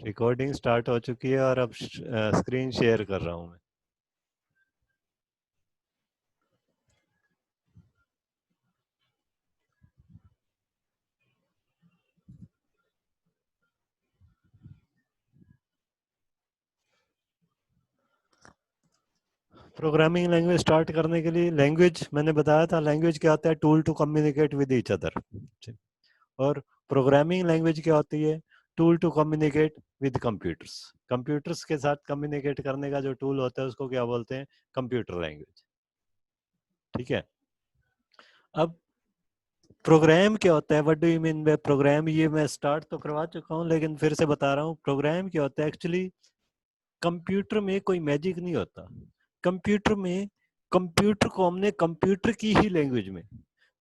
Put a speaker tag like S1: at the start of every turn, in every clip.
S1: Recording start हो चुकी है और अब स्क्रीन शेयर कर रहा हूं मैं। प्रोग्रामिंग लैंग्वेज स्टार्ट करने के लिए लैंग्वेज मैंने बताया था, लैंग्वेज क्या होता है? Tool to communicate with each other. और प्रोग्रामिंग लैंग्वेज क्या होती है? Tool to communicate with computers. Computers के साथ कम्युनिकेट करने का जो टूल होता है उसको क्या बोलते हैं? Computer language. ठीक है। अब प्रोग्राम क्या होता है? What do you mean by program? ये मैं स्टार्ट तो करवा चुका हूँ लेकिन फिर से बता रहा हूँ। प्रोग्राम क्या होता है? एक्चुअली कंप्यूटर में कोई मैजिक नहीं होता। कंप्यूटर में, कंप्यूटर को हमने कंप्यूटर की ही लैंग्वेज में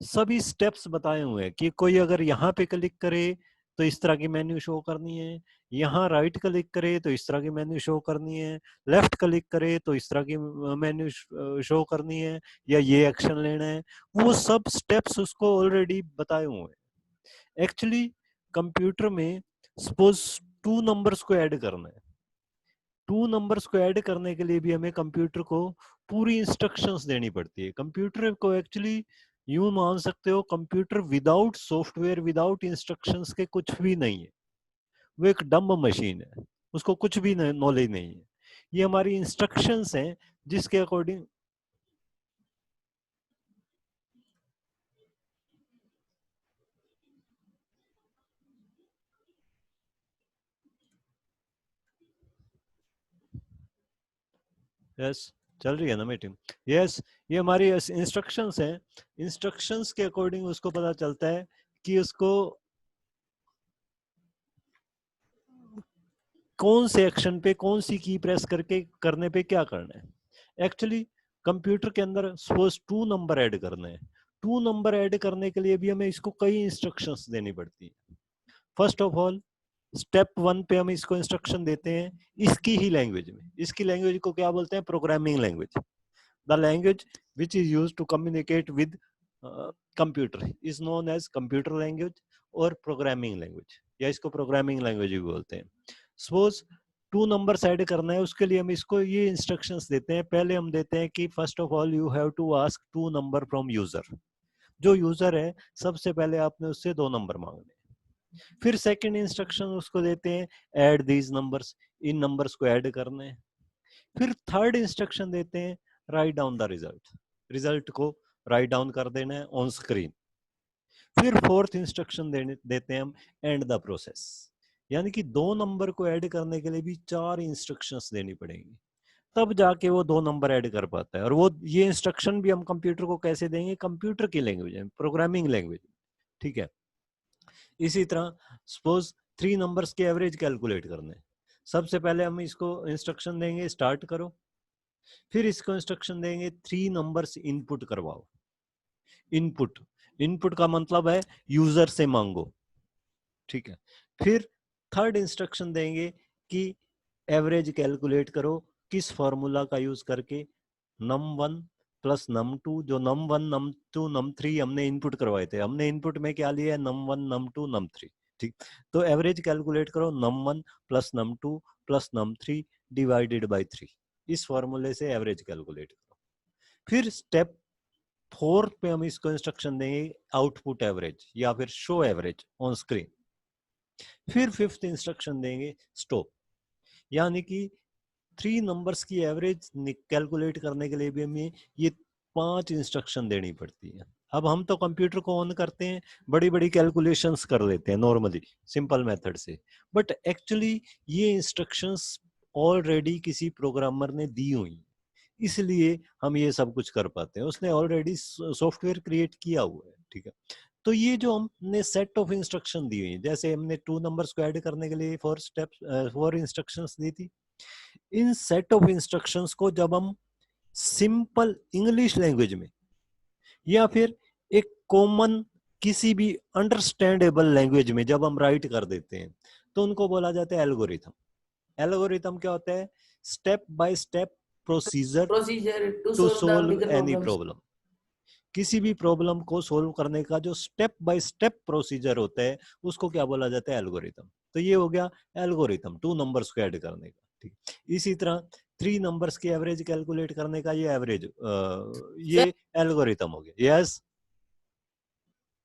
S1: सभी स्टेप्स बताए हुए हैं कि कोई अगर यहाँ पे क्लिक करे तो इस तरह की मेन्यू शो करनी है, यहाँ राइट क्लिक करे तो इस तरह की मेन्यू शो करनी है, लेफ्ट क्लिक करे तो इस तरह की मेन्यू शो करनी है, या ये एक्शन लेना है। वो सब स्टेप्स उसको ऑलरेडी बताए हुए हैं। एक्चुअली कंप्यूटर में सपोज 2 नंबर्स को ऐड करना है। 2 नंबर्स को ऐड करने के लिए भी हमें कंप्यूटर को पूरी इंस्ट्रक्शंस देनी पड़ती है। कंप्यूटर को एक्चुअली यूं मान सकते हो, computer without software, without instructions के कुछ भी नहीं है। वो एक डम्ब मशीन है, उसको कुछ भी नॉलेज नहीं है। ये हमारी इंस्ट्रक्शंस हैं जिसके अकॉर्डिंग। यस, चल रही है ना मीटिंग? यस, ये हमारी इंस्ट्रक्शंस हैं। इंस्ट्रक्शंस के अकॉर्डिंग उसको पता चलता है कि उसको कौन से एक्शन पे कौन सी की प्रेस करके करने पे क्या करना है। एक्चुअली कंप्यूटर के अंदर सपोज 2 नंबर ऐड करना है। 2 नंबर ऐड करने के लिए भी हमें इसको कई इंस्ट्रक्शंस देनी पड़ती है। फर्स्ट ऑफ ऑल स्टेप 1 पे हम इसको इंस्ट्रक्शन देते हैं इसकी ही लैंग्वेज में। इसकी लैंग्वेज को क्या बोलते हैं? Programming language. The language which is use to communicate with computer is known as computer language और प्रोग्रामिंग लैंग्वेज, या इसको प्रोग्रामिंग लैंग्वेज भी बोलते हैं। सपोज 2 नंबर ऐड करना है, उसके लिए हम इसको ये इंस्ट्रक्शंस देते हैं। पहले हम देते हैं कि first of all you have to ask 2 number from user. जो यूजर है सबसे पहले आपने उससे 2 नंबर मांगने। फिर सेकंड इंस्ट्रक्शन उसको देते हैं add these numbers, in numbers को ऐड करना है। फिर थर्ड इंस्ट्रक्शन देते हैं write down the result, result को राइट डाउन कर देना है ऑन स्क्रीन। फिर फोर्थ इंस्ट्रक्शन देते हैं हम एंड द प्रोसेस। यानी कि 2 नंबर को ऐड करने के लिए भी 4 इंस्ट्रक्शंस देनी पड़ेंगी, तब जाके वो 2 नंबर ऐड कर पाता है। और वो ये इंस्ट्रक्शन भी हम कंप्यूटर को कैसे देंगे? कंप्यूटर की लैंग्वेज है, प्रोग्रामिंग लैंग्वेज। ठीक है। इसी तरह सपोज 3 नंबर्स के एवरेज कैलकुलेट करने, सबसे पहले हम इसको इंस्ट्रक्शन देंगे स्टार्ट करो। फिर इसको इंस्ट्रक्शन देंगे 3 नंबर्स इनपुट करवाओ। इनपुट, इनपुट का मतलब है यूजर से मांगो। ठीक है। फिर थर्ड इंस्ट्रक्शन देंगे कि एवरेज कैलकुलेट करो, किस फॉर्मूला का यूज करके? num1 प्लस num2, जो num1 num2 num3 हमने इनपुट करवाए थे। हमने इनपुट में क्या लिया है? num1 num2 num3। ठीक। तो एवरेज कैलकुलेट करो num1 plus num2 plus num3 divided by 3। इस फॉर्मूले से एवरेज कैलकुलेट करो। फिर स्टेप 4 पे हम इसको इंस्ट्रक्शन देंगे आउटपुट एवरेज या फिर शो एवरेज ऑन स्क्रीन। फिर फिफ्थ इंस्ट्रक्शन देंगे स्टॉप। यानी कि 3 नंबर्स की एवरेज कैलकुलेट करने के लिए भी हमें ये 5 इंस्ट्रक्शन देनी पड़ती है। अब हम तो कंप्यूटर को ऑन करते हैं, बड़ी बड़ी कैलकुलेशंस कर लेते हैं नॉर्मली सिंपल मेथड से, बट एक्चुअली ये इंस्ट्रक्शंस ऑलरेडी किसी प्रोग्रामर ने दी हुई, इसलिए हम ये सब कुछ कर पाते हैं। उसने ऑलरेडी सॉफ्टवेयर क्रिएट किया हुआ है। ठीक है। तो ये जो हमने सेट ऑफ इंस्ट्रक्शन दी हुई, जैसे हमने 2 नंबर्स को ऐड करने के लिए 4 स्टेप्स 4 इंस्ट्रक्शंस दी थी, इन सेट ऑफ इंस्ट्रक्शंस को जब हम सिंपल इंग्लिश लैंग्वेज में या फिर एक कॉमन किसी भी अंडरस्टैंडेबल लैंग्वेज में जब हम राइट कर देते हैं तो उनको बोला जाता है एल्गोरिथम। एल्गोरिथम क्या होता है? Step by step procedure
S2: procedure to
S1: to
S2: solve the
S1: solve
S2: bigger
S1: any
S2: problems.
S1: Problem. किसी भी प्रॉब्लम को सोल्व करने का जो स्टेप बाय स्टेप प्रोसीजर होता है उसको क्या बोला जाता है? एल्गोरिथम। तो ये हो गया एल्गोरिथम 2 नंबर्स को ऐड करने का। ठीक, इसी तरह 3 नंबर्स की एवरेज कैलकुलेट करने का ये एवरेज ये एल्गोरिथम हो गया। यस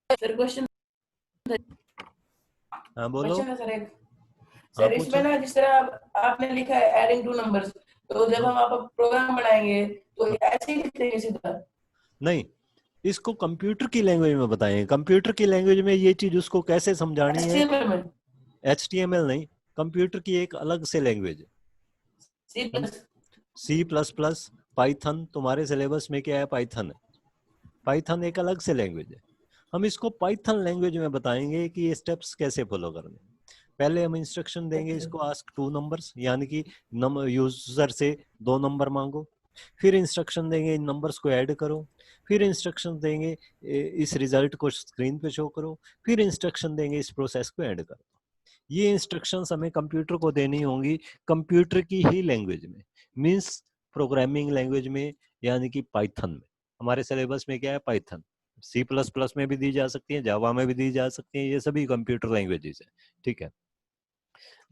S2: सर क्वेश्चन,
S1: हाँ बोलो।
S2: क्वेश्चन है सर एक।
S1: हाँ
S2: सर इसमें
S1: पूछो।
S2: ना जिस तरह आपने लिखा है एडिंग टू नंबर्स, तो जब
S1: हाँ?
S2: हम आप प्रोग्राम बनाएंगे तो
S1: हाँ।
S2: ऐसे ही लिखेंगे सीधा?
S1: नहीं, इसको कंप्यूटर की लैंग्वेज में बताएं। कंप्यूटर की लैंग्वेज में ये चीज उसको कैसे समझानी है?
S2: HTML में?
S1: HTML नहीं, कंप्यूटर की एक अलग से लैंग्वेज
S2: C
S1: है।
S2: प्लस?
S1: C++, पाइथन, तुम्हारे सिलेबस में क्या है? पाइथन है। पाइथन एक अलग से लैंग्वेज है। हम इसको पाइथन लैंग्वेज में बताएंगे कि ये स्टेप्स कैसे फॉलो करने। पहले हम इंस्ट्रक्शन देंगे इसको, आस्क 2 नंबर्स, यानी कि यूजर से 2 नंबर मांगो। फिर इंस्ट्रक्शन देंगे इन नंबर्स को ऐड करो। फिर इंस्ट्रक्शन देंगे इस रिजल्ट को स्क्रीन पे शो करो। फिर इंस्ट्रक्शन देंगे इस प्रोसेस को ऐड करो। ये इंस्ट्रक्शंस हमें कंप्यूटर को देनी होंगी कंप्यूटर की ही लैंग्वेज में, मींस प्रोग्रामिंग लैंग्वेज में, यानी कि पाइथन में। हमारे सिलेबस में क्या है? पाइथन। C++ में भी दी जा सकती है, जावा में भी दी जा सकती है, ये सभी कंप्यूटर लैंग्वेजेस है। ठीक है।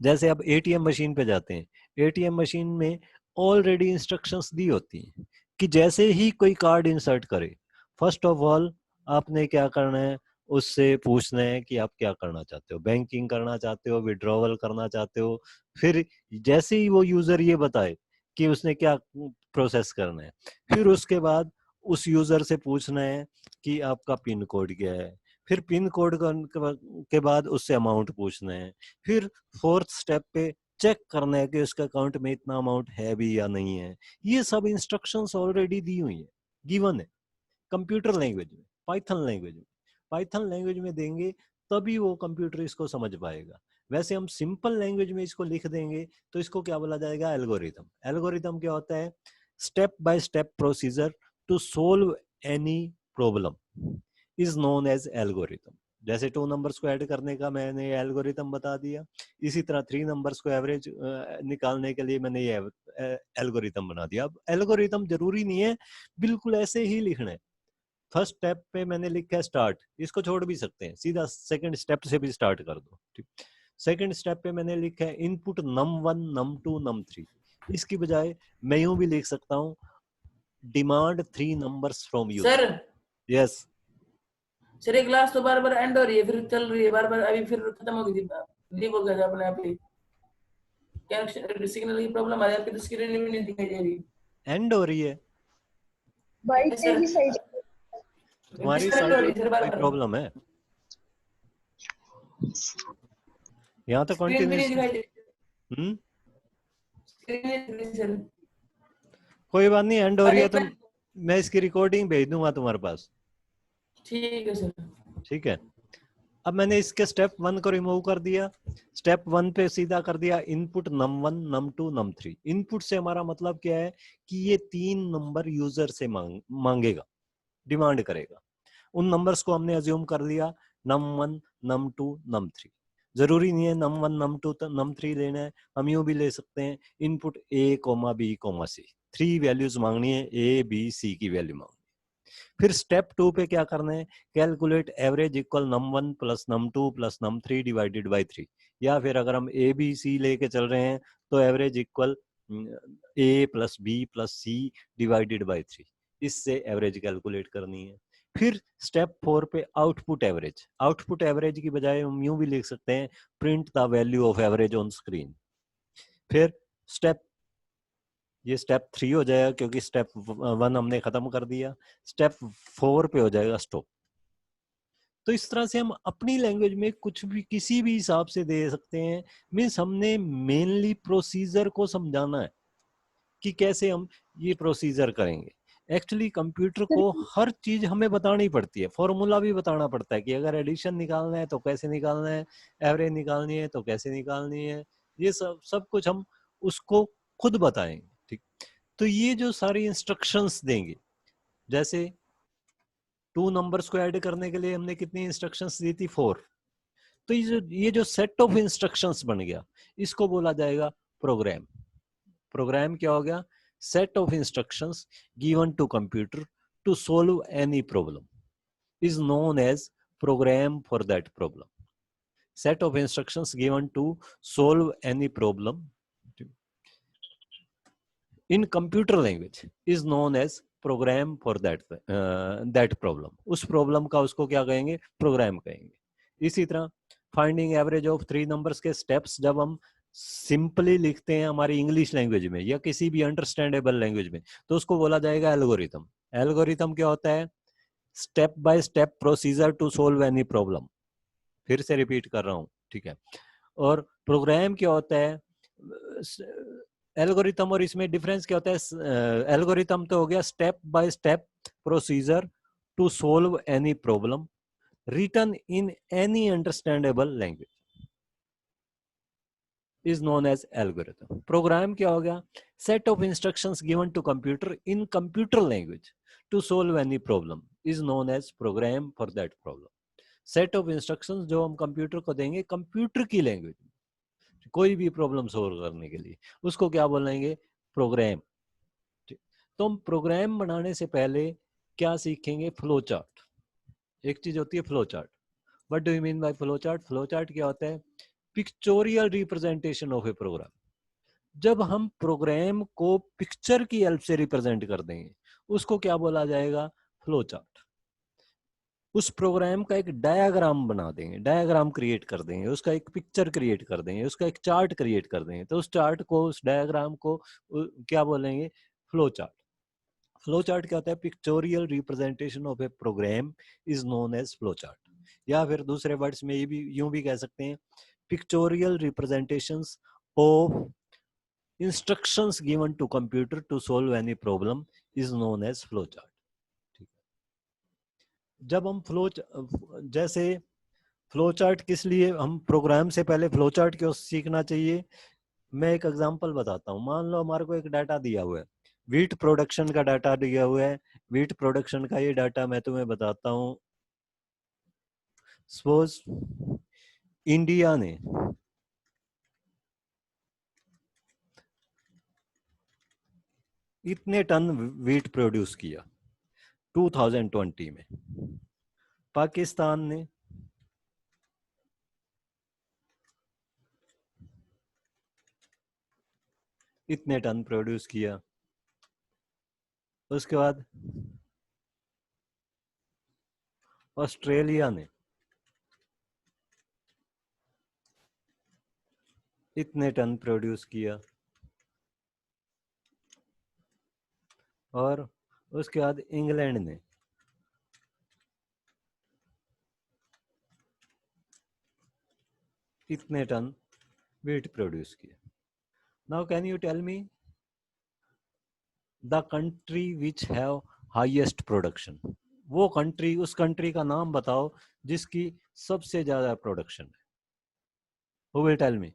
S1: जैसे अब एटीएम मशीन पे जाते हैं, एटीएम मशीन में ऑलरेडी इंस्ट्रक्शंस दी होती हैं कि जैसे ही कोई कार्ड इंसर्ट करे, फर्स्ट ऑफ ऑल आपने क्या करना है? उससे पूछना है कि आप क्या करना चाहते हो, बैंकिंग करना चाहते हो, विड्रॉवल करना चाहते हो। फिर जैसे ही वो यूजर ये बताए कि उसने क्या प्रोसेस करना है, फिर उसके बाद उस यूजर से पूछना है कि आपका पिन कोड क्या है। फिर पिन कोड के बाद उससे अमाउंट पूछना है। फिर फोर्थ स्टेप पे चेक करना है कि उसके अकाउंट में इतना अमाउंट है भी या नहीं है। ये सब इंस्ट्रक्शंस ऑलरेडी दी हुई है, गिवन है कंप्यूटर लैंग्वेज में, पाइथन लैंग्वेज में। पाइथन लैंग्वेज में देंगे तभी वो कंप्यूटर इसको समझ पाएगा। वैसे हम सिंपल लैंग्वेज में इसको लिख देंगे तो इसको क्या बोला जाएगा? एल्गोरिथम। एल्गोरिथम क्या होता है? Step by step procedure to solve any problem is known as algorithm. जैसे 2 नंबर्स को ऐड करने का मैंने एल्गोरिथम बता दिया, इसी तरह 3 नंबर्स को एवरेज निकालने के लिए मैंने ये एल्गोरिथम बना दिया। अब एल्गोरिथम जरूरी नहीं है बिल्कुल ऐसे ही लिखना है। फर्स्ट स्टेप पे मैंने लिखा है स्टार्ट, इसको छोड़ भी सकते हैं, सीधा सेकंड स्टेप से भी स्टार्ट कर दो। ठीक, सेकंड स्टेप पे मैंने लिखा है इनपुट num1 num2 num3। इसकी बजाय मैं यूं भी लिख सकता हूं demand 3 numbers from
S2: sir
S1: user. Yes
S2: sir ये क्लास तो बार बार एंड हो रही है, फिर चल रही है बार बार, अभी फिर खत्म हो गई थी, लीव हो गया था अपने आप ही। कनेक्शन सिग्नल की प्रॉब्लम आ जाती है तो स्क्रीन भी नहीं दिखाई दे रही।
S1: एंड हो रही है।
S3: भाई
S2: सर
S3: तेरी साइड
S1: तुम्हारी
S2: डिस्कनेक्ट हो
S1: साइड
S2: रही
S1: में
S2: है सर बार
S1: कोई
S2: बार,
S1: प्रॉब्लम है? यहाँ तो
S2: स्क्रीन भी नहीं
S1: कंटिन्यूस।
S2: दिखाई दे
S1: हम्म,
S2: स्क्रीन नहीं दिख रही सर।
S1: कोई बात नहीं, एंड हो रही
S2: अरे
S1: है तो मैं इसकी रिकॉर्डिंग भेज दूंगा तुम्हारे पास।
S2: ठीक है सर।
S1: ठीक है। अब मैंने इसके स्टेप 1 को रिमूव कर दिया। स्टेप 1 पे सीधा कर दिया input num1 num2 num3। Input से हमारा मतलब क्या है कि ये 3 नंबर यूजर से मांगेगा, डिमांड करेगा। उन नंबर्स को हमने अज्यूम कर लिया num1 num2 num3। जरूरी नहीं है num1 num2 num3 लेना है, हम यूं भी ले सकते हैं input a, b, c। 3 values मांगनी है, a b c की वैल्यू मांगनी है। फिर स्टेप 2 पे क्या करना है? Calculate average equal num1 plus num2 plus num3 divided by 3। या फिर अगर हम ए बी सी लेके चल रहे हैं तो average equal A plus B plus C divided by 3। इससे एवरेज कैलकुलेट करनी है। फिर स्टेप 4 पे आउटपुट एवरेज। आउटपुट एवरेज की बजाय हम यूं भी लिख सकते हैं print the value of average on screen. फिर स्टेप ये स्टेप 3 हो जाएगा क्योंकि स्टेप 1 हमने खत्म कर दिया। स्टेप 4 पे हो जाएगा स्टॉप। तो इस तरह से हम अपनी लैंग्वेज में कुछ भी किसी भी हिसाब से दे सकते हैं। मीन्स हमने मेनली प्रोसीजर को समझाना है कि कैसे हम ये प्रोसीजर करेंगे। एक्चुअली कंप्यूटर को हर चीज हमें बतानी पड़ती है, फॉर्मूला भी बताना पड़ता है कि अगर एडिशन निकालना है तो कैसे निकालना है, एवरेज निकालनी है तो कैसे निकालनी है। ये सब सब कुछ हम उसको खुद बताएंगे। ठीक, तो ये जो सारी इंस्ट्रक्शंस देंगे, जैसे 2 नंबर्स को ऐड करने के लिए हमने कितनी इंस्ट्रक्शंस दी थी? 4। तो ये जो सेट ऑफ इंस्ट्रक्शंस बन गया, इसको बोला जाएगा प्रोग्राम। प्रोग्राम क्या हो गया? Set of instructions given to computer to solve any problem is known as program for that problem. Set of instructions given to solve any problem in computer language is known as program for that problem. उस problem का उसको क्या कहेंगे? program कहेंगे. इसी तरह finding average of 3 numbers के steps जब हम सिंपली लिखते हैं हमारी इंग्लिश लैंग्वेज में या किसी भी अंडरस्टैंडेबल लैंग्वेज में, तो उसको बोला जाएगा एल्गोरिथम. एल्गोरिथम क्या होता है? Step by step procedure to solve any problem. फिर से रिपीट कर रहा हूं, ठीक है. और प्रोग्राम क्या होता है? एल्गोरिथम और इसमें डिफरेंस क्या होता है? एल्गोरिथम तो हो गया step by step procedure to solve any problem written in any understandable language is known as algorithm. Program क्या हो गया? Set of instructions given to computer in computer language to solve any problem is known as program for that problem. Set of instructions जो हम computer को देंगे computer की language में कोई भी प्रॉब्लम सोल्व करने के लिए, उसको क्या बोलेंगे? प्रोग्राम. तो हम प्रोग्राम बनाने से पहले क्या सीखेंगे? Flow chart. एक चीज होती है flow chart. What do you mean by flow chart? Flow chart क्या होता है? Pictorial representation of a program. जब हम प्रोग्राम को पिक्चर की हेल्प से रिप्रेजेंट कर देंगे उसको क्या बोला जाएगा? Flow chart. उस प्रोग्राम का एक डायग्राम बना देंगे, डायग्राम क्रिएट कर देंगे, उसका एक पिक्चर क्रिएट कर देंगे, उसका एक चार्ट क्रिएट कर देंगे. तो उस चार्ट को, उस डायग्राम को क्या बोलेंगे? Flow chart. फ्लो चार्ट क्या होता है? Pictorial representation of a program is known as flow chart. या फिर दूसरे वर्ड्स में ये भी यूं भी कह सकते हैं, pictorial representations of instructions given to computer to solve any problem is known as flow chart. ठीक है. जब हम जैसे फ्लो चार्ट किस लिए हम प्रोग्राम से पहले फ्लो चार्ट क्यों सीखना चाहिए? मैं एक एग्जांपल बताता हूँ. मान लो हमारे को एक डाटा दिया हुआ है, वीट प्रोडक्शन का डाटा दिया हुआ है. वीट प्रोडक्शन का ये डाटा मैं तुम्हें बताता हूं. सपोज इंडिया ने इतने टन वीट प्रोड्यूस किया 2020 में. पाकिस्तान ने इतने टन प्रोड्यूस किया. उसके बाद ऑस्ट्रेलिया ने इतने टन प्रोड्यूस किया. और उसके बाद इंग्लैंड ने इतने टन वीट प्रोड्यूस किया. Now can you tell me the country which have highest production? वो कंट्री, उस कंट्री का नाम बताओ जिसकी सबसे ज्यादा प्रोडक्शन है. Who will tell me?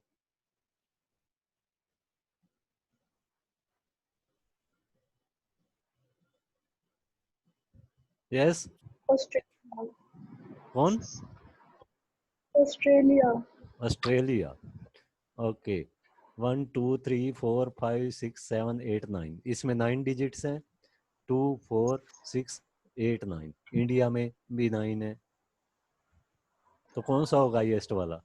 S1: Yes?
S3: Australia.
S1: कौन?
S3: Australia.
S1: ऑस्ट्रेलिया. ओके. 1 2 3 4 5 6 7 8 9. इसमें 9 डिजिट्स हैं. 2 4 6 8 9. इंडिया में भी 9 है. तो कौन सा होगा हाईएस्ट वाला?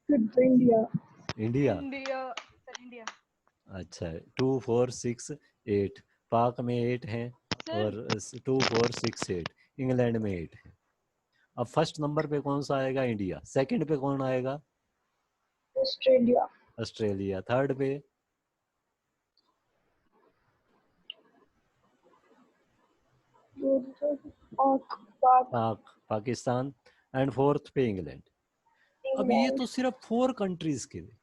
S3: Good India.
S1: इंडिया.
S4: इंडिया.
S1: अच्छा है. 2 4 6 8. पाक में 8 हैं और 2 4 6 8. इंग्लैंड में 8 है. अब फर्स्ट नंबर पे कौन सा आएगा? इंडिया. सेकंड पे कौन आएगा?
S3: Australia.
S1: ऑस्ट्रेलिया. थर्ड पे पाकिस्तान. एंड फोर्थ पे इंग्लैंड. अब ये तो सिर्फ 4 कंट्रीज के लिए.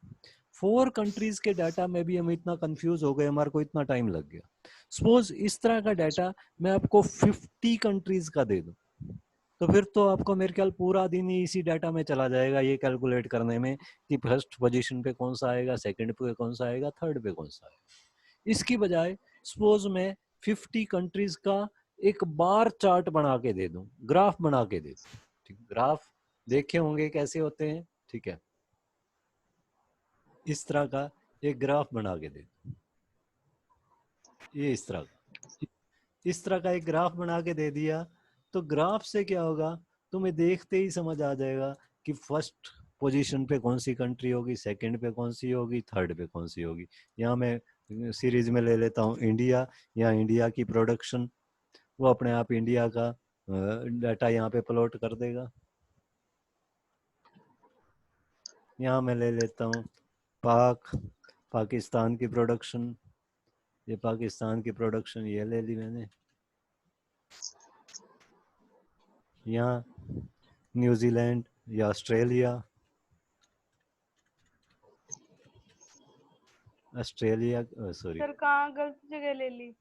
S1: 4 कंट्रीज के डाटा में भी हम इतना कंफ्यूज हो गए, हमारे को इतना टाइम लग गया. सपोज इस तरह का डाटा मैं आपको 50 कंट्रीज का दे दूं तो फिर तो आपको मेरे ख्याल पूरा दिन ही इसी डाटा में चला जाएगा ये कैलकुलेट करने में कि फर्स्ट पोजीशन पे कौन सा आएगा, सेकंड पे कौन सा आएगा, थर्ड पे कौन सा आएगा. इसकी बजाय सपोज मैं 50 कंट्रीज का एक बार चार्ट बना के दे दूं, ग्राफ बना के दे दूं. ठीक. ग्राफ देखे होंगे कैसे होते हैं. ठीक है. इस तरह का एक ग्राफ बना के दे दूं. ये इस तरह का. इस तरह का एक ग्राफ बना के दे दिया, तो ग्राफ से क्या होगा, तुम्हें देखते ही समझ आ जाएगा कि फर्स्ट पोजीशन पे कौन सी कंट्री होगी, सेकंड पे कौन सी होगी, थर्ड पे कौन सी होगी। यहाँ मैं सीरीज में ले लेता हूँ इंडिया, या इंडिया की प्रोडक्शन, वो अपने आप इंडिया का डाटा यहाँ पे प्लॉट कर देगा। यहाँ मैं ले लेता हूँ पाकिस्तान की प्रोडक्शन, ये पाकिस्तान की प्रोडक्शन ये ले ली मैंने। यहाँ न्यूजीलैंड या ऑस्ट्रेलिया, सॉरी
S4: सर कहाँ गलत जगह ले ली?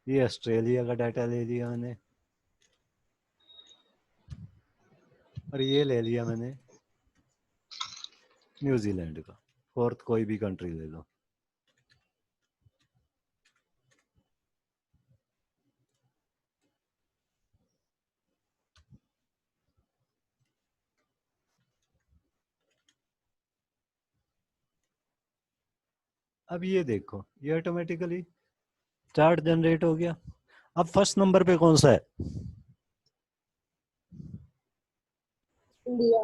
S1: ये ऑस्ट्रेलिया का डाटा ले लिया मैंने, और ये ले लिया मैंने न्यूजीलैंड का। फोर्थ कोई भी कंट्री ले लो। अब ये देखो, ये ऑटोमेटिकली चार्ट जनरेट हो गया। अब फर्स्ट नंबर पे कौन सा है?
S3: India,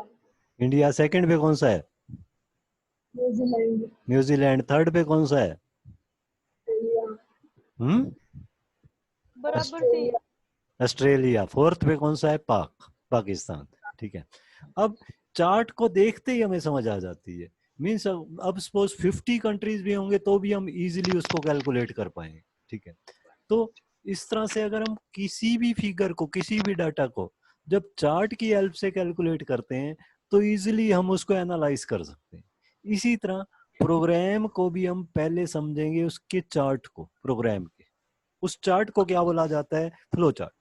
S1: India. सेकंड पे कौन सा है?
S3: New Zealand,
S1: New Zealand. थर्ड पे कौन सा है?
S3: Australia,
S4: बराबर से ही।
S3: Australia,
S1: Australia. फोर्थ पे कौन सा है? पाकिस्तान। ठीक है। अब चार्ट को देखते ही हमें समझ आ जाती है। मीन्स अब सपोज 50 कंट्रीज भी होंगे तो भी हम इजीली उसको कैलकुलेट कर पाएंगे। ठीक है। तो इस तरह से अगर हम किसी भी फिगर को, किसी भी डाटा को जब चार्ट की हेल्प से कैलकुलेट करते हैं तो इजीली हम उसको एनालाइज कर सकते हैं। इसी तरह प्रोग्राम को भी हम पहले समझेंगे उसके चार्ट को, प्रोग्राम के उस चार्ट को क्या बोला जाता है? Flow chart.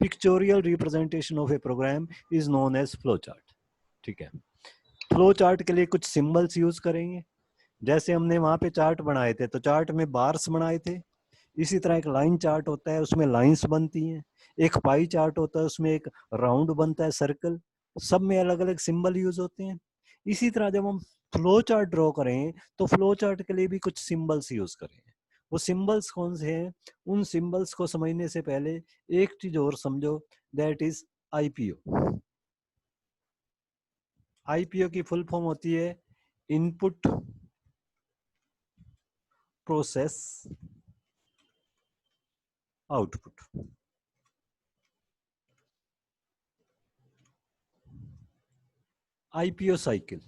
S1: Pictorial representation of a program is known as flow chart. ठीक है। फ्लो चार्ट के लिए कुछ सिंबल्स यूज करेंगे। जैसे हमने वहां पे चार्ट बनाए थे तो चार्ट में बार्स बनाए थे, इसी तरह एक लाइन चार्ट होता है उसमें लाइंस बनती हैं। एक पाई चार्ट होता है उसमें एक राउंड बनता है, सर्कल। सब में अलग अलग सिंबल यूज होते हैं। इसी तरह जब हम फ्लो चार्ट ड्रॉ करें तो फ्लो चार्ट के लिए भी कुछ सिंबल्स यूज करें। वो सिंबल्स कौन से हैं? उन सिंबल्स को समझने से पहले एक चीज और समझो, दैट इज आईपीओ। आईपीओ की फुल फॉर्म होती है input process output. IPO cycle.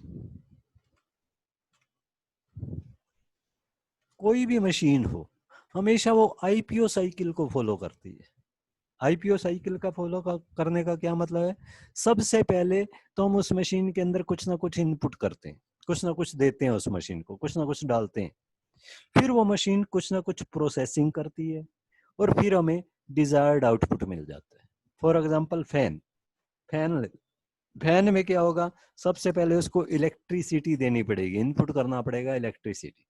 S1: कोई भी मशीन हो हमेशा वो आईपीओ साइकिल को फॉलो करती है। आईपीओ साइकिल का फॉलो करने का क्या मतलब है? सबसे पहले तो हम उस मशीन के अंदर कुछ ना कुछ इनपुट करते हैं, कुछ ना कुछ देते हैं उस मशीन को, कुछ ना कुछ डालते हैं। फिर वो मशीन कुछ ना कुछ प्रोसेसिंग करती है और फिर हमें डिजायर्ड आउटपुट मिल जाता है। For example fan. फैन में क्या होगा? सबसे पहले उसको इलेक्ट्रिसिटी देनी पड़ेगी, इनपुट करना पड़ेगा इलेक्ट्रिसिटी।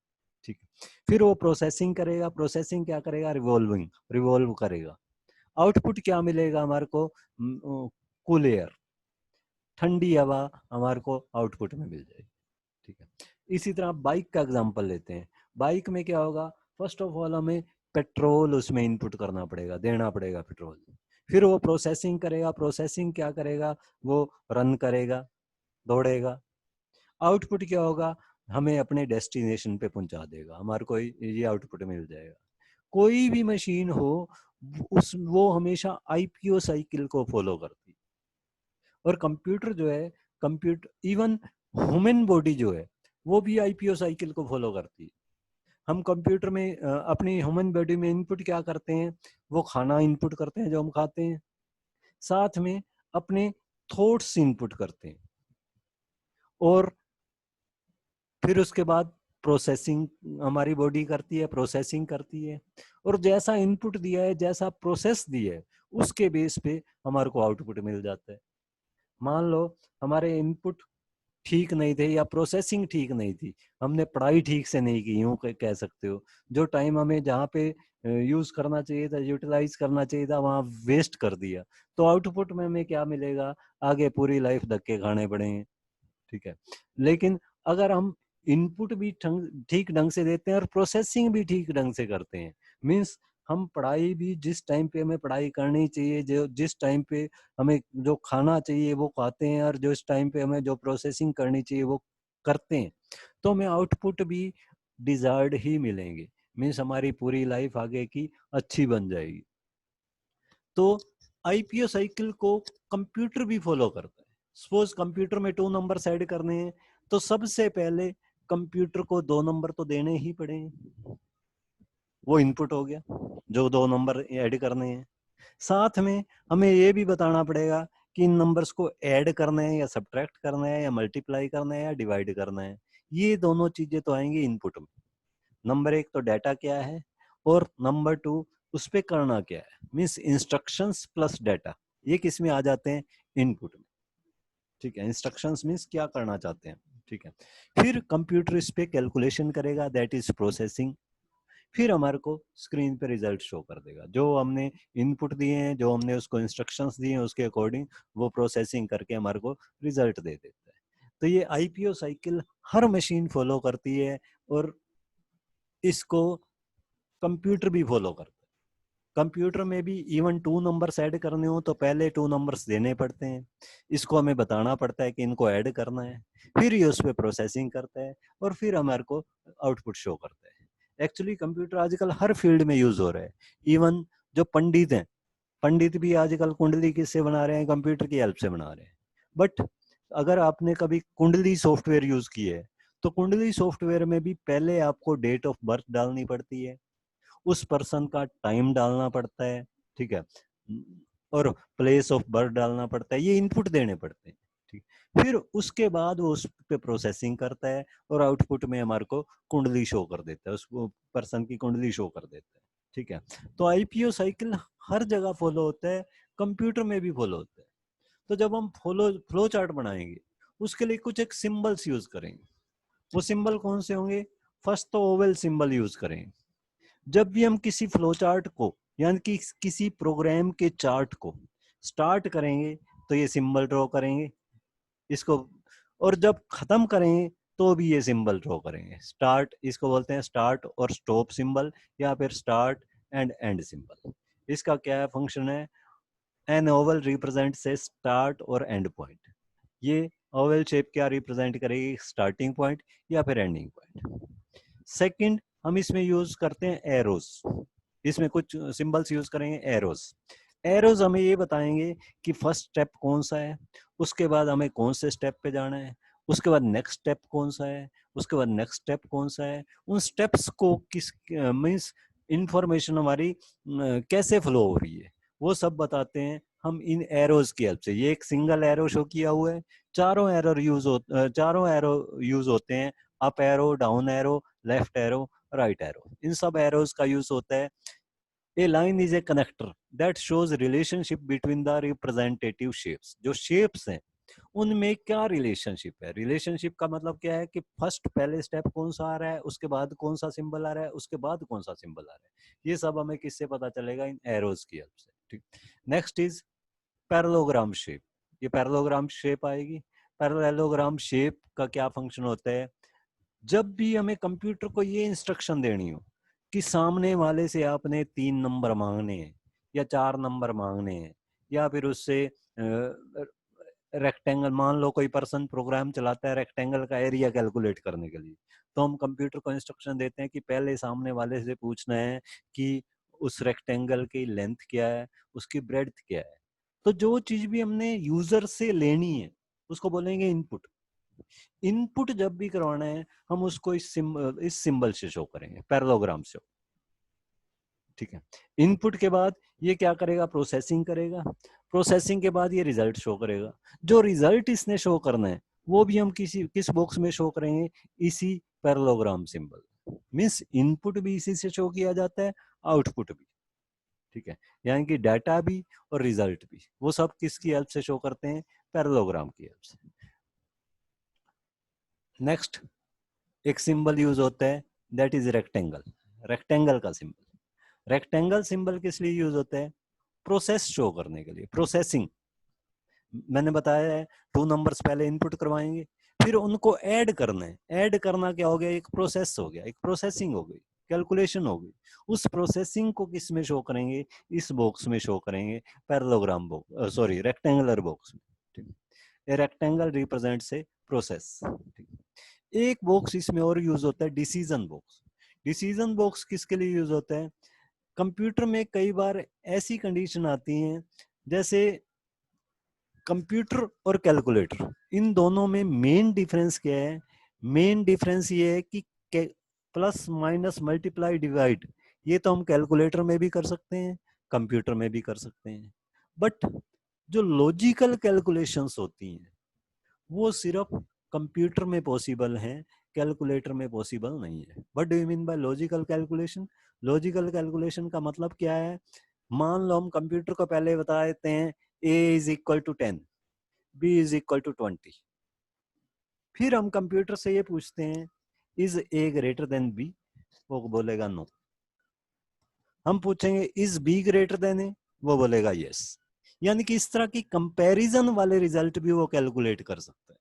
S1: ठीक है। फिर वो प्रोसेसिंग करेगा। प्रोसेसिंग क्या करेगा? रिवॉल्व करेगा। आउटपुट क्या मिलेगा हमारे को? कूल एयर, ठंडी हवा हमारे को आउटपुट में मिल जाएगी। ठीक है। इसी तरह बाइक का एग्जांपल लेते हैं। बाइक में क्या होगा? फर्स्ट ऑफ ऑल हमें पेट्रोल उसमें इनपुट करना पड़ेगा, देना पड़ेगा पेट्रोल। फिर वो प्रोसेसिंग करेगा। प्रोसेसिंग क्या करेगा? वो रन करेगा, दौड़ेगा। आउटपुट क्या होगा? हमें अपने डेस्टिनेशन पे पहुंचा देगा, हमारे को ये आउटपुट मिल जाएगा। कोई भी मशीन हो वो हमेशा आईपीओ साइकिल को फॉलो करती है। और कंप्यूटर जो है, कंप्यूटर इवन ह्यूमन बॉडी जो है वो भी आईपीओ साइकिल को फॉलो करती है। हम कंप्यूटर में अपनी ह्यूमन बॉडी में इनपुट क्या करते हैं? वो खाना इनपुट करते हैं जो हम खाते हैं, साथ में अपने थॉट्स इनपुट करते हैं, और फिर उसके बाद प्रोसेसिंग हमारी बॉडी करती है, प्रोसेसिंग करती है। और जैसा इनपुट दिया है, जैसा प्रोसेस दिया है, उसके बेस पे हमारे को आउटपुट मिल जाता है। मान लो हमारे इनपुट ठीक नहीं थे या प्रोसेसिंग ठीक नहीं थी, हमने पढ़ाई ठीक से नहीं की, यूं कह सकते हो। जो टाइम हमें जहाँ पे यूज करना चाहिए था, यूटिलाइज करना चाहिए था, वहां वेस्ट कर दिया, तो आउटपुट में हमें क्या मिलेगा? आगे पूरी लाइफ धक्के खाने पड़ेंगे। ठीक है। लेकिन अगर हम इनपुट भी ठीक ढंग से देते हैं और प्रोसेसिंग भी ठीक ढंग से करते हैं। मीन्स हम पढ़ाई भी जिस टाइम पे हमें पढ़ाई करनी चाहिए, जो जिस टाइम पे हमें जो खाना चाहिए वो खाते हैं, और जिस टाइम पे हमें जो प्रोसेसिंग करनी चाहिए वो करते हैं, तो हमें आउटपुट भी डिजायर्ड ही मिलेंगे। मीन्स हमारी पूरी लाइफ आगे की अच्छी बन जाएगी। तो आईपीओ साइकिल को कंप्यूटर भी फॉलो करता है। सपोज कंप्यूटर में 2 नंबर ऐड करने हैं, तो सबसे पहले कंप्यूटर को 2 नंबर तो देने ही पड़ेंगे। वो इनपुट हो गया, जो 2 नंबर ऐड करने हैं। साथ में हमें ये भी बताना पड़ेगा कि इन नंबर्स को ऐड करना है या सब्ट्रैक्ट करना है या मल्टीप्लाई करना है या डिवाइड करना है। ये दोनों चीजें तो आएंगी इनपुट में। नंबर 1 तो डाटा क्या है, और नंबर 2 उस पे करना क्या है। मीन्स इंस्ट्रक्शंस प्लस डाटा, ये किस में आ जाते हैं, इनपुट में। ठीक है, इंस्ट्रक्शंस मीन्स क्या करना चाहते हैं। ठीक है, फिर कंप्यूटर इस पे कैलकुलेशन करेगा, दैट इज प्रोसेसिंग। फिर हमारे को स्क्रीन पे रिजल्ट शो कर देगा, जो हमने इनपुट दिए हैं, जो हमने उसको इंस्ट्रक्शंस दिए हैं, उसके अकॉर्डिंग वो प्रोसेसिंग करके हमारे को रिजल्ट दे देता है। तो ये आईपीओ साइकिल हर मशीन फॉलो करती है, और इसको कंप्यूटर भी फॉलो करता है। कंप्यूटर में भी इवन 2 नंबर्स ऐड करने हो तो पहले 2 नंबर्स देने पड़ते हैं, इसको हमें बताना पड़ता है कि इनको ऐड करना है, फिर ये उस पर प्रोसेसिंग करता है, और फिर हमारे को आउटपुट शो करता है। एक्चुअली कंप्यूटर आजकल हर फील्ड में यूज हो रहा है। इवन जो पंडित हैं, पंडित भी आजकल कुंडली किससे बना रहे हैं, कंप्यूटर की हेल्प से बना रहे हैं। बट अगर आपने कभी कुंडली सॉफ्टवेयर यूज की है, तो कुंडली सॉफ्टवेयर में भी पहले आपको डेट ऑफ बर्थ डालनी पड़ती है, उस पर्सन का टाइम डालना पड़ता है, ठीक है, और प्लेस ऑफ बर्थ डालना पड़ता है, ये इनपुट देने पड़ते हैं। ठीक, फिर उसके बाद वो उस पे प्रोसेसिंग करता है, और आउटपुट में हमारे को कुंडली शो कर देता है, उस पर्सन की कुंडली शो कर देता है। ठीक है, तो आईपीओ साइकिल हर जगह फॉलो होता है, कंप्यूटर में भी फॉलो होता है। तो जब हम फ्लो चार्ट बनाएंगे, उसके लिए कुछ एक सिंबल्स यूज करेंगे। वो सिंबल कौन से होंगे, फर्स्ट तो ओवल सिंबल यूज करेंगे। जब भी हम किसी फ्लो चार्ट को, यानी कि किसी प्रोग्राम के चार्ट को स्टार्ट करेंगे, तो ये सिंबल ड्रॉ करेंगे इसको, और जब खत्म करेंगे तो भी ये सिंबल ड्रॉ करेंगे। स्टार्ट, इसको बोलते हैं स्टार्ट और स्टॉप सिंबल, या फिर स्टार्ट एंड एंड सिंबल। इसका क्या फंक्शन है, एन ओवल रिप्रेजेंट से स्टार्ट और एंड पॉइंट। ये ओवल शेप क्या रिप्रेजेंट करेगी, स्टार्टिंग पॉइंट या फिर एंडिंग पॉइंट। सेकंड, हम इसमें यूज करते हैं एरोस। इसमें कुछ सिंबल्स यूज करेंगे एरोस। एरोस हमें ये बताएंगे कि फर्स्ट स्टेप कौन सा है, उसके बाद हमें कौन से स्टेप पे जाना है, उसके बाद नेक्स्ट स्टेप कौन सा है, उसके बाद नेक्स्ट स्टेप कौन सा है। उन स्टेप्स को किस मीन्स इंफॉर्मेशन हमारी कैसे फ्लो हो रही है, वो सब बताते हैं हम इन एरोज की हेल्प से। ये एक सिंगल एरो शो किया हुआ है, चारों एरो यूज होते हैं, up arrow, down arrow, left arrow, right arrow. इन सब एरोज का यूज होता है। A line is a connector that shows relationship between the representative shapes. जो शेप्स हैं उनमें क्या रिलेशनशिप है, रिलेशनशिप का मतलब क्या है कि फर्स्ट पहले स्टेप कौन सा आ रहा है, उसके बाद कौन सा सिंबल आ रहा है, उसके बाद कौन सा सिंबल आ रहा है। ये सब हमें किससे पता चलेगा, इन एरोज की हेल्प से। ठीक, नेक्स्ट इज पैरेललोग्राम शेप। ये पैरेललोग्राम शेप आएगी। पैरेललोग्राम शेप का क्या फंक्शन होता है, जब भी हमें कंप्यूटर को ये इंस्ट्रक्शन देनी हो कि सामने वाले से आपने 3 नंबर मांगने हैं या 4 नंबर मांगने हैं, या फिर उससे रेक्टेंगल, मान लो कोई पर्सन प्रोग्राम चलाता है रेक्टेंगल का एरिया कैलकुलेट करने के लिए, तो हम कंप्यूटर को इंस्ट्रक्शन देते हैं कि पहले सामने वाले से पूछना है कि उस रेक्टेंगल की लेंथ क्या है, उसकी ब्रेड्थ क्या है। तो जो चीज भी हमने यूजर से लेनी है उसको बोलेंगे इनपुट। इनपुट जब भी करवाना है हम उसको इस सिंबल से शो करेंगे, पैरेललोग्राम से। ठीक है, इनपुट के बाद ये क्या करेगा, प्रोसेसिंग करेगा। प्रोसेसिंग के बाद ये रिजल्ट शो करेगा। जो रिजल्ट इसने शो करना है वो भी हम किस बॉक्स में शो करेंगे, इसी पैरेललोग्राम सिंबल। मींस इनपुट भी इसी से शो किया जाता है, आउटपुट भी। ठीक है, यानी कि डाटा भी और रिजल्ट भी, वो सब किसकी हेल्प से शो करते हैं, पैरेललोग्राम की हेल्प से। नेक्स्ट एक सिंबल यूज होता है, दैट इज रेक्टेंगल। रेक्टेंगल का सिंबल, रेक्टेंगल सिंबल किस लिए यूज होता है, प्रोसेस शो करने के लिए, प्रोसेसिंग। मैंने बताया है 2 नंबर्स पहले इनपुट करवाएंगे, फिर उनको ऐड करना है। ऐड करना क्या हो गया, एक प्रोसेस हो गया, एक प्रोसेसिंग हो गई, कैलकुलेशन हो गई। उस प्रोसेसिंग को किस में शो करेंगे, इस बॉक्स में शो करेंगे, parallelogram box, sorry rectangular box में। A rectangle represents a process. एक बॉक्स इसमें और यूज होता है, डिसीजन बॉक्स। डिसीजन बॉक्स किसके लिए यूज होता है, कंप्यूटर में कई बार ऐसी कंडीशन आती हैं, जैसे कंप्यूटर और कैलकुलेटर, इन दोनों में मेन डिफरेंस क्या है, मेन डिफरेंस ये है कि प्लस माइनस मल्टीप्लाई डिवाइड ये तो हम कैलकुलेटर में भी कर सकते हैं, कंप्यूटर में भी कर सकते हैं, बट जो लॉजिकल कैलकुलेशंस होती हैं वो सिर्फ कंप्यूटर में पॉसिबल हैं, कैलकुलेटर में पॉसिबल नहीं है। What do you mean bye logical calculation? Logical calculation का मतलब क्या है, मान लो हम कंप्यूटर को पहले बता देते हैं a is equal to 10, b is equal to 20, फिर हम कंप्यूटर से ये पूछते हैं is a greater than b, वो बोलेगा नो। हम पूछेंगे is b greater than a, वो बोलेगा यस। यानी कि इस तरह की कंपैरिजन वाले रिजल्ट भी वो कैलकुलेट कर सकता है।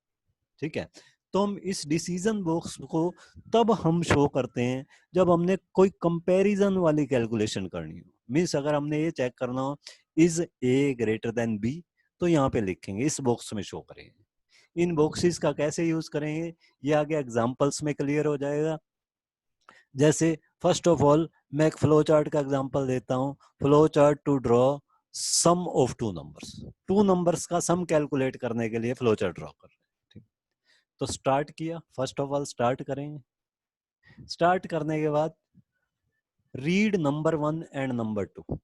S1: ठीक है, तो हम इस डिसीजन बॉक्स को तब हम शो करते हैं जब हमने कोई कंपैरिजन वाली कैलकुलेशन करनी हो। मीन्स अगर हमने ये चेक करना हो is A greater than B, तो यहाँ पे लिखेंगे, इस बॉक्स में शो करेंगे। इन बॉक्सेस का कैसे यूज करेंगे ये आगे एग्जांपल्स में क्लियर हो जाएगा। जैसे फर्स्ट ऑफ ऑल मैं एक फ्लो चार्ट का एग्जांपल देता हूँ, flow chart to draw sum of two numbers. Two numbers का सम कैलकुलेट करने के लिए फ्लो चार्ट ड्रॉ कर रहे हैं। ठीक, तो स्टार्ट किया, फर्स्ट ऑफ ऑल स्टार्ट करेंगे। स्टार्ट करने के बाद रीड नंबर 1 एंड नंबर 2,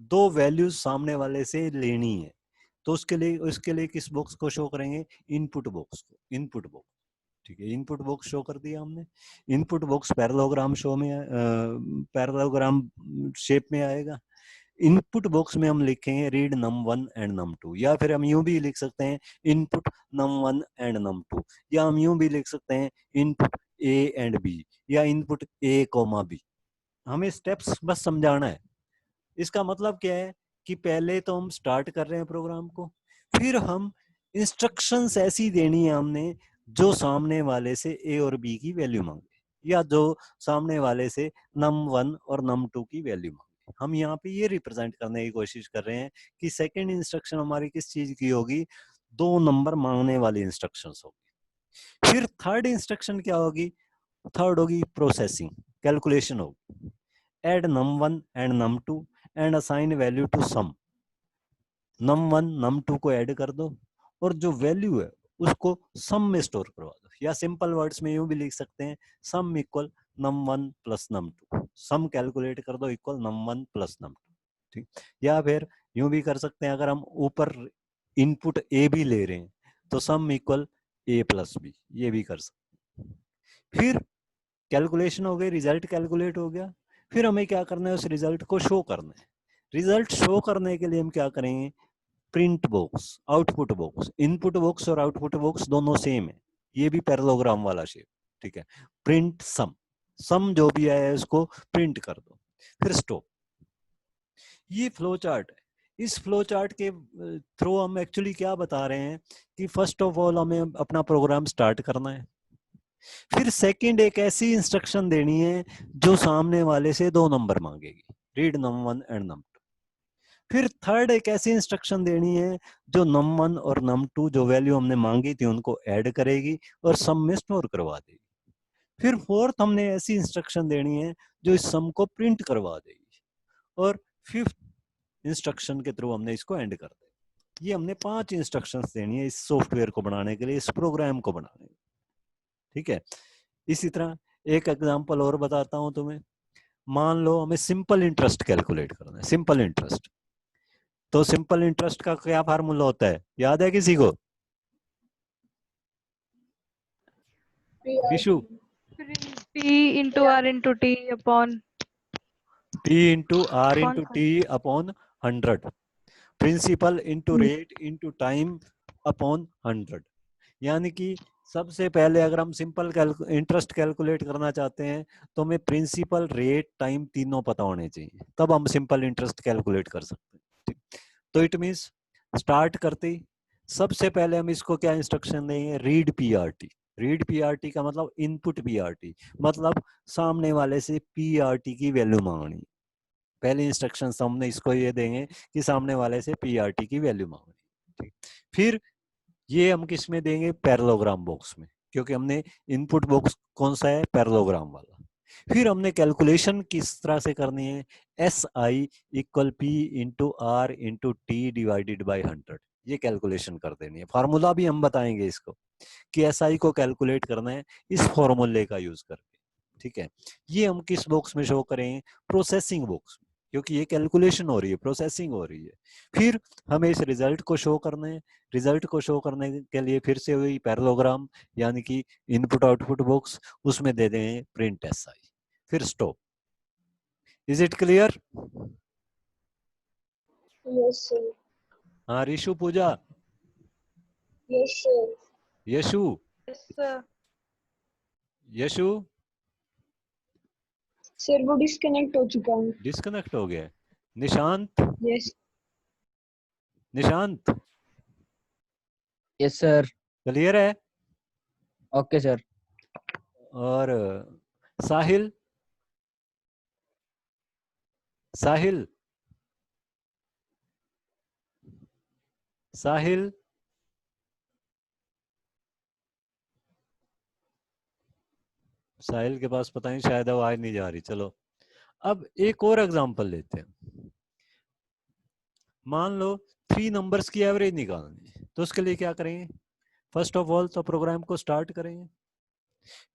S1: दो वैल्यूज सामने वाले से लेनी है, तो उसके लिए किस बॉक्स को शो करेंगे, इनपुट बॉक्स को, इनपुट बॉक्स। ठीक है, इनपुट बॉक्स शो कर दिया हमने। इनपुट बॉक्स पैरेललोग्राम शो में पैरेललोग्राम शेप में आएगा। इनपुट बॉक्स में हम लिखेंगे रीड num1 एंड num2, या फिर हम यूं भी लिख सकते हैं इनपुट num1 एंड num2, या हम यूं भी लिख सकते हैं इनपुट a एंड b, या इनपुट a, b। हमें स्टेप्स बस समझाना है। इसका मतलब क्या है कि पहले तो हम स्टार्ट कर रहे हैं प्रोग्राम को, फिर हम इंस्ट्रक्शंस ऐसी देनी है हमने जो सामने वाले से a और b की वैल्यू मांगे, या जो सामने वाले से num1 और num2 की वैल्यू मांगे। हम यहाँ पे ये रिप्रेजेंट करने की कोशिश कर रहे हैं कि सेकंड इंस्ट्रक्शन हमारी किस चीज की होगी, दो नंबर मांगने वाली इंस्ट्रक्शंस होगी। फिर थर्ड इंस्ट्रक्शन क्या होगी, थर्ड होगी प्रोसेसिंग, कैलकुलेशन होगी। Add num1 and num2 and assign value to sum. num1 num2 को ऐड कर दो और जो वैल्यू है उसको सम में स्टोर करवा दो, या सिंपल वर्ड्स में यूं भी लिख सकते हैं sum equal num1 plus num2। सम कैलकुलेट कर दो इक्वल num1 प्लस num2। ठीक, या फिर यूं भी कर सकते हैं, अगर हम ऊपर इनपुट ए भी ले रहे हैं तो sum equal A plus B, ये भी कर सकते हैं। फिर कैलकुलेशन हो गई, रिजल्ट कैलकुलेट हो गया, फिर हमें क्या करना है, उस रिजल्ट को शो करना है। रिजल्ट शो करने के लिए हम क्या करेंगे, print box, output box. Input box और आउटपुट बॉक्स दोनों सेम है, ये भी पैरेललोग्राम वाला शेप। ठीक है, प्रिंट सम, सम जो भी आया है उसको प्रिंट कर दो, फिर स्टॉप। ये फ्लो चार्ट है। इस फ्लो चार्ट के थ्रू हम एक्चुअली क्या बता रहे हैं कि फर्स्ट ऑफ ऑल हमें अपना प्रोग्राम स्टार्ट करना है, फिर सेकंड एक ऐसी इंस्ट्रक्शन देनी है जो सामने वाले से दो number मांगेगी, read num1 and num2। फिर थर्ड एक ऐसी इंस्ट्रक्शन देनी है जो num1 और num2 जो वैल्यू हमने मांगी थी उनको ऐड करेगी और सम में स्टोर करवा देगी। फिर फोर्थ हमने ऐसी इंस्ट्रक्शन देनी है जो इस सम को प्रिंट करवा देगी, और फिफ्थ इंस्ट्रक्शन के थ्रू हमने इसको एंड कर देगा। ये हमने 5 इंस्ट्रक्शंस देनी है इस सॉफ्टवेयर को बनाने के लिए, इस प्रोग्राम को बनाने के लिए। ठीक है, इसी तरह एक एग्जांपल और बताता हूं तुम्हें। मान लो हमें सिंपल इंटरेस्ट कैलकुलेट करना है, सिंपल इंटरेस्ट। तो सिंपल इंटरेस्ट का क्या फार्मूला होता है, याद है किसी को? Vishu?
S4: P into R into T upon
S1: P into R into T upon 100, principal into rate into time upon 100। यानी कि सबसे पहले अगर हम सिंपल इंटरेस्ट कैलकुलेट करना चाहते हैं तो हमें प्रिंसिपल, रेट, टाइम तीनों पता होने चाहिए, तब हम सिंपल इंटरेस्ट कैलकुलेट कर सकते हैं। तो इट मींस स्टार्ट करते ही सबसे पहले हम इसको क्या इंस्ट्रक्शन देंगे, रीड पीआरटी। रीड पीआरटी का मतलब इनपुट पीआरटी, मतलब सामने वाले से पीआरटी की वैल्यू मांगनी। पहले इंस्ट्रक्शन हमने इसको ये देंगे कि सामने वाले से पीआरटी की वैल्यू मांगनी, ठीक। फिर ये हम किस में देंगे, पैरेललोग्राम बॉक्स में, क्योंकि हमने इनपुट बॉक्स कौन सा है, पैरेललोग्राम वाला। फिर हमने कैलकुलेशन किस तरह से करनी है, S I equal P into R into T divided by 100, ये कैलकुलेशन कर देनी है। फार्मूला भी हम बताएंगे इसको कि एस आई को कैलकुलेट करना है इस फॉर्मूले का यूज करके, ठीक है। ये हम किस बॉक्स में शो करें, प्रोसेसिंग बॉक्स में, क्योंकि ये कैलकुलेशन हो रही है, प्रोसेसिंग हो रही है। फिर हमें इस रिजल्ट को शो करना है। रिजल्ट को शो करने के लिए फिर से वही पैरेललोग्राम यानी कि इनपुट आउटपुट बॉक्स, उसमें दे दें प्रिंट एस आई, फिर stop. Is it clear?
S3: Yes, sir.
S1: हाँ Rishu, Pooja,
S3: Yes, sir.
S1: Yashu,
S4: Yes, sir.
S1: Yashu
S3: sir वो डिस्कनेक्ट हो चुका हूँ।
S1: डिस्कनेक्ट हो गया। Nishant,
S3: yes
S1: Nishant
S5: yes sir.
S1: Clear है?
S5: Okay sir.
S1: और साहिल, साहिल, साहिल, साहिल के पास पता नहीं, शायद आवाज नहीं जा रही। चलो अब एक और एग्जांपल लेते हैं। मान लो 3 नंबर्स की एवरेज निकालनी है, तो उसके लिए क्या करेंगे, फर्स्ट ऑफ ऑल तो प्रोग्राम को स्टार्ट करेंगे।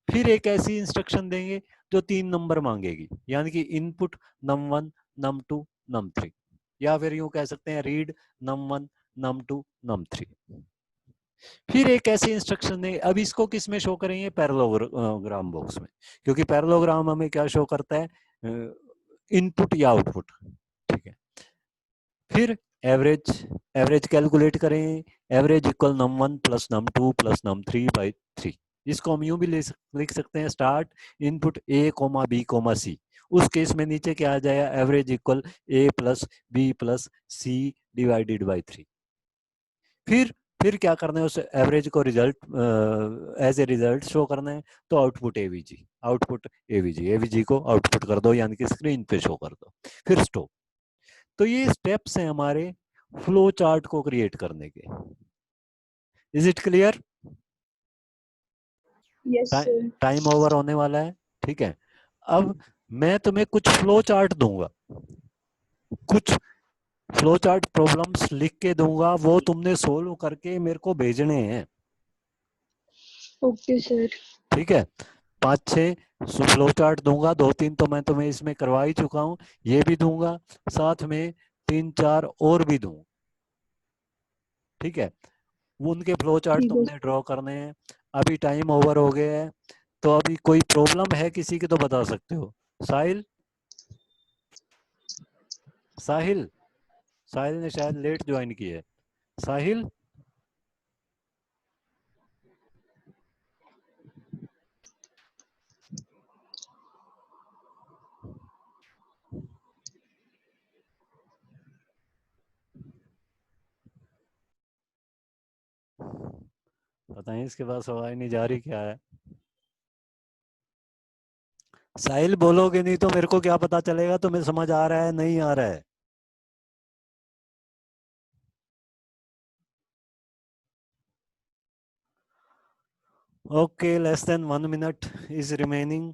S1: फिर एक ऐसी इंस्ट्रक्शन देंगे जो 3 नंबर मांगेगी, यानी कि इनपुट num1 num2 num3, या फिर यूं कह सकते हैं रीड num1 num2 num3। फिर एक ऐसी इंस्ट्रक्शन देंगे, अब इसको किस में शो करेंगे, पैरेललोग्राम बॉक्स में, क्योंकि पैरेललोग्राम हमें क्या शो करता है, इनपुट या आउटपुट, ठीक है। फिर एवरेज, एवरेज कैलकुलेट करें, average equal num1 plus num2 plus num3 by 3। इसको हम यूं भी लिख सकते हैं, start input A comma B comma C, उस केस में नीचे क्या आ जाएगा, average equal A plus B plus C divided by 3। फिर क्या करना है, उस एवरेज को result as a result show करना है, तो output AVG, output AVG, AVG को आउटपुट कर दो यानी कि स्क्रीन पे शो कर दो, फिर स्टॉप। तो ये स्टेप्स हैं हमारे फ्लो चार्ट को क्रिएट करने के। Is it clear?
S3: Yes sir.
S1: Time over होने वाला है, ठीक है। अब मैं तुम्हें कुछ फ्लो चार्ट दूंगा, कुछ फ्लो चार्ट प्रॉब्लम्स लिख के दूंगा, वो तुमने सोल्व करके मेरे को भेजने हैं,
S3: ओके सर।
S1: ठीक है। 5-6 फ्लो चार्ट दूंगा, 2-3 तो मैं तुम्हें इसमें करवा ही चुका हूं, ये भी दूंगा, साथ में 3-4 और भी दूंगा, ठीक है। वो उनके फ्लो चार्ट
S3: ठीक है।
S1: तुमने ड्रॉ करने हैं। अभी टाइम ओवर हो गया है, तो अभी कोई प्रॉब्लम है किसी की तो बता सकते हो। साहिल, साहिल, साहिल ने शायद लेट ज्वाइन की है। साहिल, पता नहीं इसके पास आवाज नहीं जा रही, क्या है। साहिल बोलोगे नहीं तो मेरे को क्या पता चलेगा तुम्हें समझ आ रहा है नहीं आ रहा है। Okay, less than 1 minute is remaining.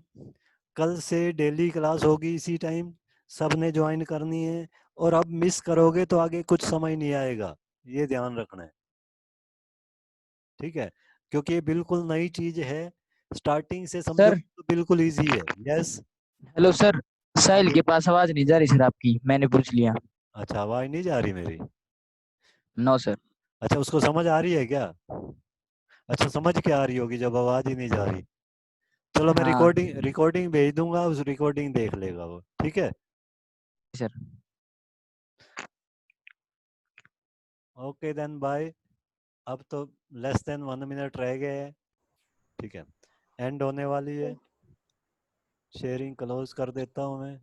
S1: कल से डेली क्लास होगी इसी टाइम, सबने ज्वाइन करनी है, और अब मिस करोगे तो आगे कुछ समझ नहीं आएगा, ये ध्यान रखना है, ठीक है। क्योंकि ये बिल्कुल नई चीज है, स्टार्टिंग से समझो
S5: सर
S1: तो बिल्कुल इजी है। Yes,
S5: hello sir. साहिल के पास आवाज नहीं जा रही सर आपकी, मैंने पूछ लिया।
S1: अच्छा आवाज नहीं जा रही मेरी?
S5: No sir.
S1: अच्छा उसको समझ आ रही है क्या? अच्छा समझ क्या आ रही होगी जब आवाज ही नहीं जा रही? चलो मैं
S5: हाँ
S1: रिकॉर्डिंग भेज दूंगा, उस रिकॉर्डिंग देख लेगा वो, ठीक है।
S5: सर।
S1: Okay then bye. अब तो लेस देन 1 मिनट रह गए हैं, ठीक है, एंड होने वाली है। शेयरिंग क्लोज कर देता हूँ मैं।